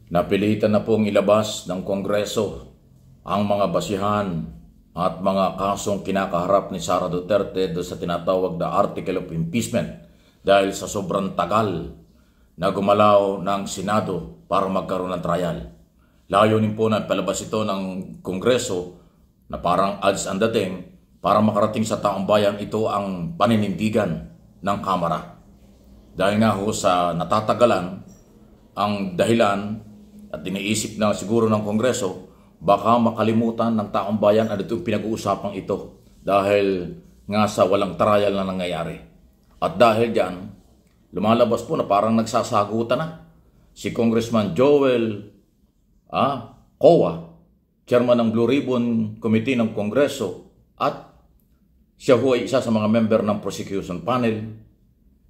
Napilitan na pong ilabas ng Kongreso ang mga basihan at mga kasong kinakaharap ni Sara Duterte do sa tinatawag na Article of Impeachment dahil sa sobrang tagal na gumalaw ng Senado para magkaroon ng trial. Layunin po na palabas ito ng Kongreso na parang ads ang dating para makarating sa taong bayan ito ang paninindigan ng Kamara. Dahil nga ho sa natatagalan ang dahilan at iniisip na siguro ng Kongreso, baka makalimutan ng taong bayan at itong pinag-uusapang ito dahil nga sa walang trial na nangyayari. At dahil diyan, lumalabas po na parang nagsasagutan na si Congressman Joel Coa, chairman ng Blue Ribbon Committee ng Kongreso, at siya ho ay isa sa mga member ng prosecution panel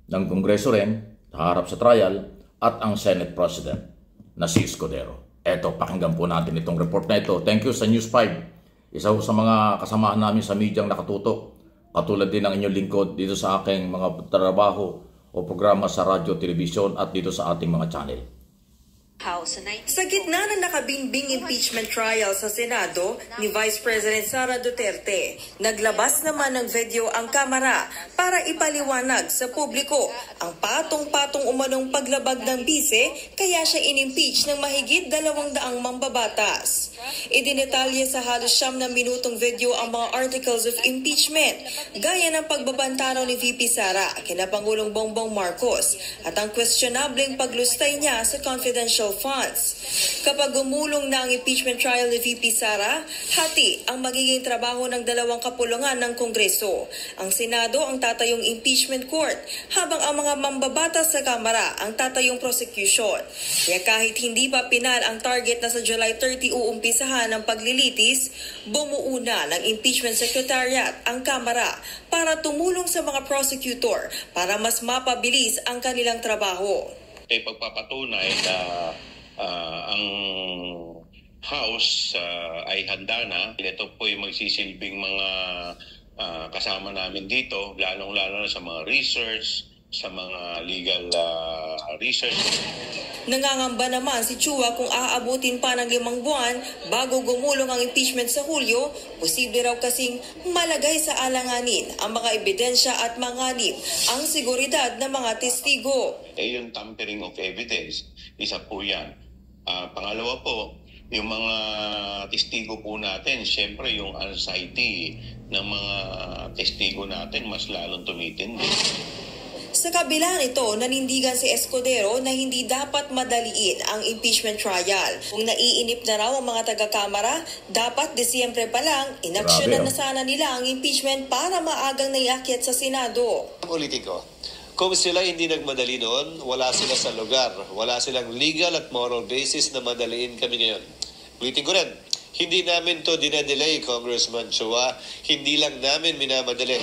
ng Kongreso rin, harap sa trial, at ang Senate President na si Escudero. Eto, pakinggan po natin itong report na ito. Thank you sa News 5. Isa ho sa mga kasamahan namin sa medyang nakatutok. Katulad din ng inyong lingkod dito sa aking mga trabaho o programa sa radyo, telebisyon at dito sa ating mga channel. Sa gitna ng nakabinbing impeachment trial sa Senado ni Vice President Sara Duterte, naglabas naman ng video ang Kamara para ipaliwanag sa publiko ang patong-patong umanong paglabag ng bise kaya siya inimpeach ng mahigit 200 mambabatas. Idinetalye sa halos 9 na minutong video ang mga articles of impeachment, gaya ng pagbabantanaw ni VP Sara kina Pangulong Bongbong Marcos at ang questionableng paglustay niya sa confidential funds. Kapag gumulong na ang impeachment trial ni VP Sara, hati ang magiging trabaho ng dalawang kapulungan ng Kongreso. Ang Senado ang tatayong impeachment court, habang ang mga mambabatas sa Kamara ang tatayong prosecution. Kaya kahit hindi pa pinal ang target na sa July 30 uumpisahan ng paglilitis, bumuo na ng impeachment secretariat ang Kamara para tumulong sa mga prosecutor para mas mapabilis ang kanilang trabaho. Ay pagpapatunay na ang House ay handa na. Ito po yung magsisilbing mga kasama namin dito, lalong-lalo na sa mga research, sa mga legal research. Nangangamba naman si Chua kung aabutin pa ng 5 buwan bago gumulong ang impeachment sa Hulyo, posible raw kasing malagay sa alanganin ang mga ebidensya at manganib ang seguridad ng mga testigo. Yung tampering of evidence, isa po yan. Pangalawa po, yung mga testigo po natin, syempre yung anxiety ng mga testigo natin mas lalong tumitindi. Sa kabila nito, nanindigan si Escudero na hindi dapat madaliin ang impeachment trial. Kung naiinip na raw ang mga taga-Kamara, dapat Disyembre pa lang, inaksyonan na sana nila ang impeachment para maagang naiakyat sa Senado. Politiko, kung sila hindi nagmadali noon, wala sila sa lugar. Wala silang legal at moral basis na madaliin kami ngayon. Ulitin ko rin, hindi namin to dinadelay, Congressman Chua. Hindi lang namin minamadali.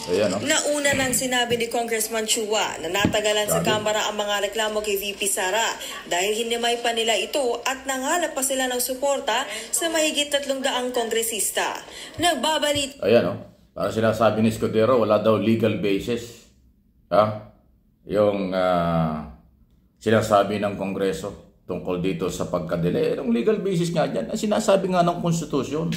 Ayan, no? Nauna nang sinabi ni Congressman Chua na natagalan sa Kamara ang mga reklamo kay VP Sara dahil hinimay pa nila ito at nangalap pa sila ng suporta sa mahigit 300 kongresista. Nagbabalit. Ayan, no? Para sinasabi ni Escudero, wala daw legal basis. Yung sinasabi ng Kongreso tungkol dito sa pagka-delay. Ang legal basis nga dyan, sinasabi nga ng konstitusyon.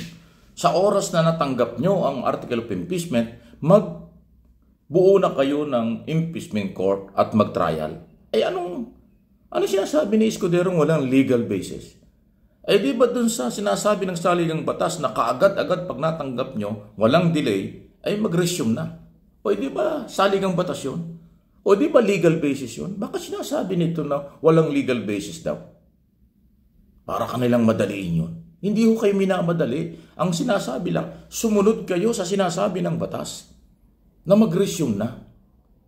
Sa oras na natanggap nyo ang Article of Impeachment, magbuo na kayo ng impeachment court at mag-trial. Ano sinasabi ni Escudero walang legal basis? Di ba dun sa sinasabi ng saligang batas na kaagad-agad pag natanggap nyo, walang delay, ay mag-resume na? O di ba saligang batas yun? O di ba legal basis yun? Bakit sinasabi nito na walang legal basis daw? Para kanilang madaliin yun. Hindi ho kayo minamadali. Ang sinasabi lang, sumunod kayo sa sinasabi ng batas na mag-resume na.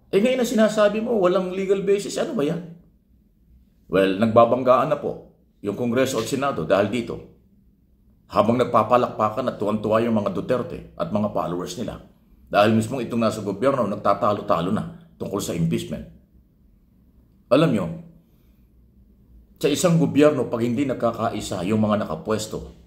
Ngayon na sinasabi mo, walang legal basis. Ano ba yan? Well, nagbabanggaan na po yung Kongreso at Senado dahil dito. Habang nagpapalakpakan at tuwan-tuwa yung mga Duterte at mga followers nila. Dahil mismo itong nasa gobyerno, nagtatalo-talo na tungkol sa impeachment. Alam nyo, sa isang gobyerno, pag hindi nagkakaisa yung mga nakapwesto,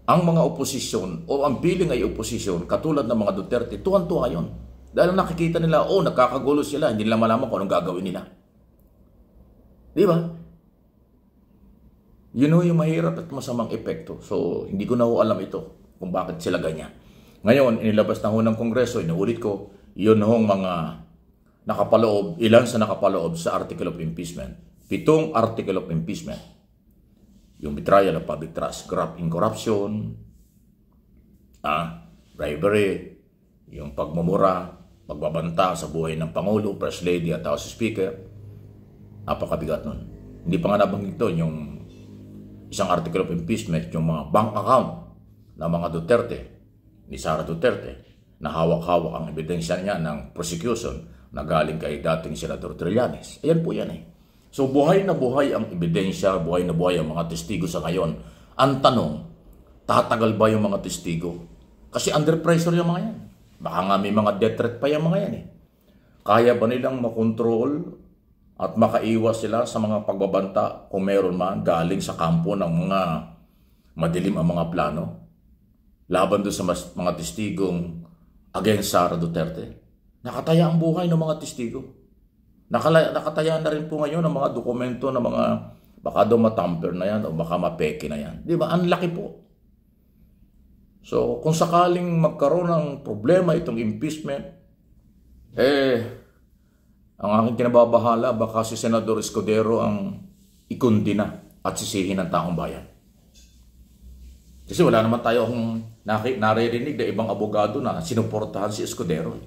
ang mga oposisyon o ang piling ay oposisyon, katulad ng mga Duterte, tuwan-tuwa yun. Dahil nakikita nila, nakakagulo sila, hindi nila malaman kung anong gagawin nila. Di ba? Yun ho yung mahirap at masamang epekto. So, hindi ko na ho alam ito kung bakit sila ganyan. Ngayon, inilabas na ho ng Kongreso, inuulit ko, yun hong mga nakapaloob, ilan sa nakapaloob sa Article of Impeachment. 7 Article of Impeachment. Yung betrayal of public trust, graft in corruption, bribery, yung pagmumura, pagbabanta sa buhay ng Pangulo, First Lady at House Speaker. Napakabigat nun. Hindi pa nga nabanggit doon yung isang article of impeachment, yung mga bank account ng mga Duterte, ni Sara Duterte, na hawak-hawak ang ebidensya niya ng prosecution na galing kay dating Senador Trillanes. Ayan po yan eh. So buhay na buhay ang ebidensya, buhay na buhay ang mga testigo sa ngayon. Ang tanong, tatagal ba yung mga testigo? Kasi under pressure yung mga yan. Baka nga may mga death threat pa yung mga yan eh. Kaya ba nilang makontrol at makaiwas sila sa mga pagbabanta kung meron man galing sa kampo ng mga madilim ang mga plano? Laban doon sa mga testigong against Sara Duterte. Nakataya ang buhay ng mga testigo. Nakataya na rin po ngayon ang mga dokumento ng mga baka daw matamper na yan o baka mapeke na yan. Di ba? Ang laki po. So, kung sakaling magkaroon ng problema itong impeachment, ang aking kinababahala, baka si Senador Escudero ang ikundina at sisihin ng taong bayan. Kasi wala naman tayo akong naririnig na ibang abogado na sinuportahan si Escudero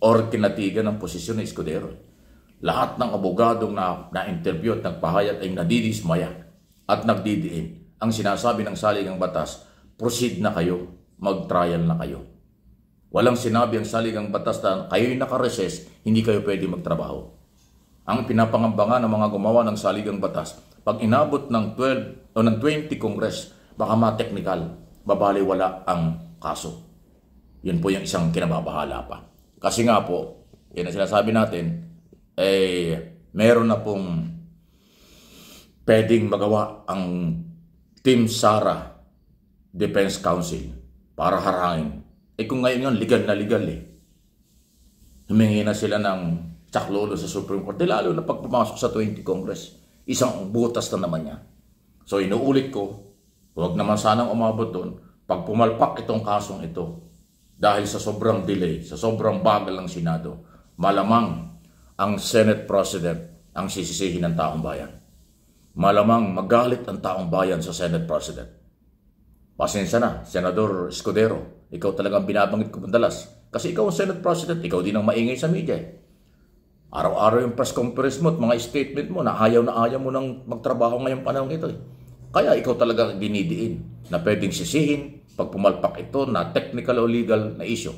or kinatigan ng posisyon ni Escudero. Lahat ng abogadong na-interview at nagpahayag ay nadidismaya at nagdidiin. Ang sinasabi ng saligang batas, proceed na kayo, mag-trial na kayo. Walang sinabi ang saligang batas na kayo'y nakareses, hindi kayo pwede magtrabaho. Ang pinapangambangan ng mga gumawa ng saligang batas, pag inabot ng 12 o ng 20 Congress, baka ma-technical, babaliwala ang kaso. Yun po yung isang kinababahala pa. Kasi nga po, yan ang sinasabi natin, meron na pong pwedeng magawa ang Team Sara Defense Council para harangin. Kung ngayon yun, legal na legal eh. Humingi na sila ng saklolo sa Supreme Court. Lalo na pag pumasok sa 20 Congress, isang butas na naman yan. So inuulit ko, huwag naman sanang umabot doon pag pumalpak itong kasong ito dahil sa sobrang delay, sa sobrang bagal ng Senado, malamang ang Senate President ang sisisihin ng taong bayan. Malamang magalit ang taong bayan sa Senate President. Pasensya na, Senador Escudero, ikaw talagang binabanggit ko madalas. Kasi ikaw ang Senate President, ikaw din ang maingay sa media. Araw-araw yung press conference mo at mga statement mo na ayaw mo nang magtrabaho ngayong panahon ito. Kaya ikaw talaga dinidiin na pwedeng sisihin pag pumalpak ito na technical o legal na issue.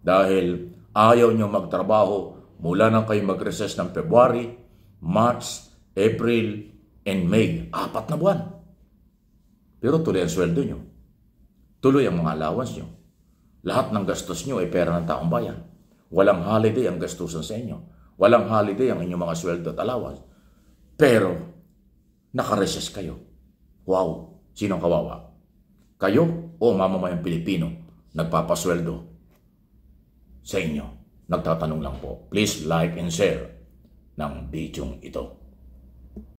Dahil ayaw nyo magtrabaho mula nang kayo mag-recess ng February, March, April, and May. 4 na buwan. Pero tuloy ang sweldo nyo. Tuloy ang mga allowance nyo. Lahat ng gastos nyo ay pera ng taong bayan. Walang holiday ang gastusan sa inyo. Walang holiday ang inyong mga sweldo at allowance. Pero, nakareses kayo. Wow! Sinong kawawa? Kayo o mamamayang Pilipino nagpapasweldo sa inyo? Nagtatanong lang po. Please like and share ng video ito.